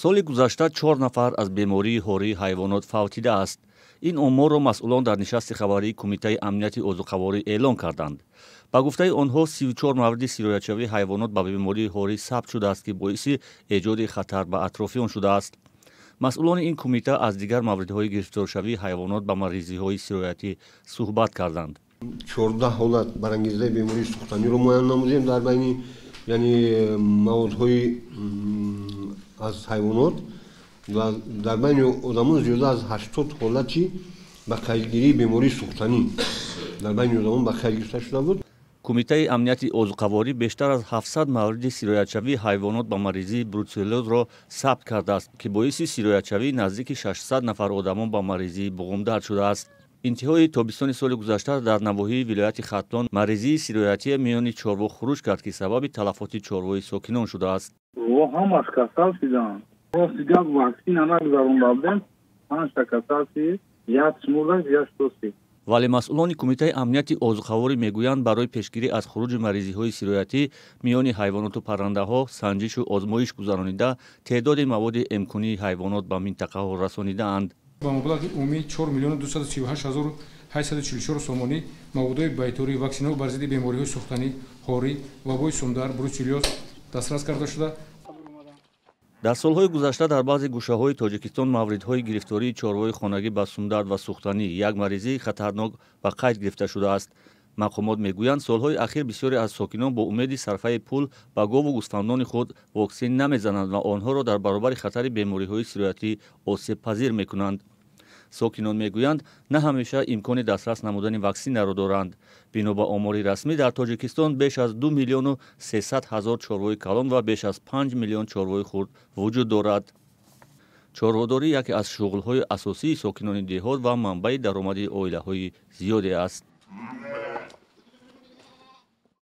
соли гузашта 4 нафар аз бемории ҳории ҳайвонот фавтидааст. ин оморро масъулон дар нишасти хабарии Кумитаи амнияти озуқаворӣ эълон карданд. ба гуфтаи онҳо 34 мавриди сироятшавии ҳайвонот ба бемории ҳорӣ сабт шудааст, ки боиси эҷоди хатар ба атрофиён шудааст. масъулони ин кумита аз дигар мавридҳои гирифторшавии ҳайвонот ба маризиҳои сироятӣ суҳбат карданд. 14 ҳолат барангезаи бемории сухтаниро муайян намудем дар байни яъни маводҳои аз ҳайвонот ва дар байни одамон зиёда аз 80 ҳолати ба қайдгирии бемории сухтанӣ дар байни одамон ба қайд гирифта шуда буд. Кумитаи амнияти озуқаворӣ бештар аз 700 мавриди сироятшавии ҳайвонот ба маризии бруцеллозро сабт кардааст, ки боиси сироятшавии наздики 600 нафар одамон ба маризии буғумдард шудааст. интиҳои тобистони соли гузашта дар навоҳии вилояти Хатлон маризии сироятие миёни чорво хуруҷ кард, ки сабаби талафоти чорвои сокинон шудааст. ҳамаш касал шуданд. Ростигап ваксина нагузарондем. 5 та касалси як смурдак як штоси. вале масъулони Кумитаи амнияти озуқаворӣ мегӯянд, барои пешгирӣ аз хуруҷи маризиҳои сироятӣ миёни ҳайвоноту паррандаҳо санҷишу озмоиш гузаронида, теъдоди маводи эмкунии ҳайвонот ба минтақаҳо расонидаанд. ба маблағи умумӣ 4 миллион 238 ҳазор 844 сомонӣ маводҳои байторӣ, ваксинаҳо бар зидди бемориҳои сухтанӣ, ҳорӣ, вабои сумдар, бруцеллёз дастрас карда шуда. дар солҳои гузашта дар баъзе гӯшаҳои Тоҷикистон мавридҳои гирифтории чорвои хонагӣ ба сумдард ва сухтанӣ, як маризии хатарнок ба қайд гирифта шудааст. мақомот мегӯянд, солҳои ахир бисёре аз сокинон бо умеди сарфаи пул ба гову гӯсфандони худ воксин намезананд ва онҳоро дар баробари хатари бемориҳои сироятӣ осебпазир мекунанд. сокинон мегӯянд, на ҳамеша имкони дастрас намудани ваксинаро доранд. бино ба омори расмӣ дар Тоҷикистон беш аз 2 миллиону 300 ҳазор чорвои калон ва беш аз 5 миллион чорвои хурд вуҷуд дорад. чорводорӣ яке аз шуғлҳои асосии сокинони деҳот ва манбаи даромади оилаҳои зиёде аст.